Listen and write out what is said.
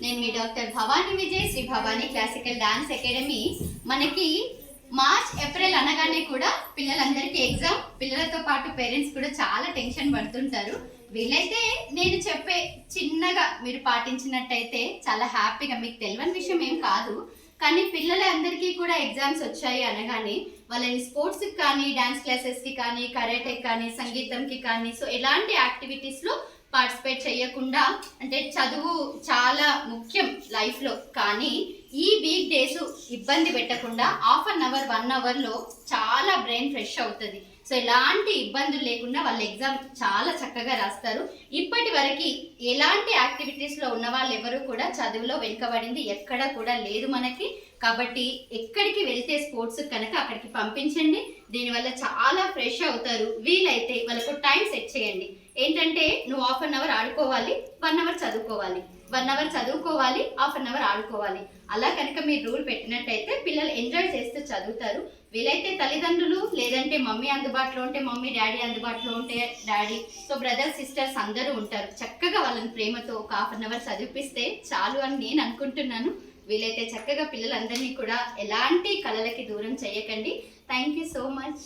నేను మీ doctor Bhavani Vijay, Sri Bhavani classical dance academy. మనకి మార్చ్ ఏప్రిల్ అనగానే కూడా పిల్లలందరికీ ఎగ్జామ్, పిల్లలతో పాటు పేరెంట్స్ కూడా చాలా టెన్షన్ పడుతుంటారు. వీలైతే నేను చెప్పే చిన్నగా మీరు పాటించినట్టయితే చాలా హ్యాపీగా, మీకు తెలియని విషయం ఏం కాదు, కానీ పిల్లలందరికీ కూడా ఎగ్జామ్స్ వచ్చాయి అనగానే వాళ్ళని స్పోర్ట్స్కి కానీ, డాన్స్ క్లాసెస్కి కానీ, కరాటేకి కానీ, సంగీతంకి కానీ, సో ఎలాంటి యాక్టివిటీస్లో పార్టిసిపేట్ చేయకుండా, అంటే చదువు చాలా ముఖ్యం లైఫ్లో, కానీ ఈ వీక్ డేస్ ఇబ్బంది పెట్టకుండా హాఫ్ అన్ అవర్ 1 అవర్లో చాలా బ్రెయిన్ ఫ్రెష్ అవుతుంది. సో ఎలాంటి ఇబ్బందులు లేకుండా వాళ్ళ ఎగ్జామ్ చాలా చక్కగా రాస్తారు. ఇప్పటి వరకు ఎలాంటి యాక్టివిటీస్లో ఉన్న వాళ్ళు ఎవరు కూడా చదువులో వెనుకబడింది ఎక్కడ కూడా లేదు మనకి. కాబట్టి ఎక్కడికి వెళ్తే స్పోర్ట్స్ కనుక అక్కడికి పంపించండి. దీనివల్ల చాలా ఫ్రెష్ అవుతారు. వీలైతే వాళ్ళకు టైం సెట్ చేయండి. ఏంటంటే నువ్వు హాఫ్ అన్ అవర్ ఆడుకోవాలి, 1 అవర్ చదువుకోవాలి, 1 అవర్ చదువుకోవాలి, హాఫ్ అన్ అవర్ ఆడుకోవాలి. అలా కనుక మీరు రూల్ పెట్టినట్టయితే పిల్లలు ఎంజాయ్ చేస్తూ చదువుతారు. వీలైతే తల్లిదండ్రులు లేదంటే మమ్మీ అందుబాటులో ఉంటే మమ్మీ, డాడీ అందుబాటులో ఉంటే డాడీ, సో బ్రదర్స్ సిస్టర్స్ అందరూ ఉంటారు. చక్కగా వాళ్ళని ప్రేమతో ఒక హాఫ్ అన్ అవర్ చదివిపిస్తే చాలు అని నేను అనుకుంటున్నాను. వీలైతే చక్కగా పిల్లలందరినీ కూడా ఎలాంటి కళలకి దూరం చేయకండి. Thank you so much.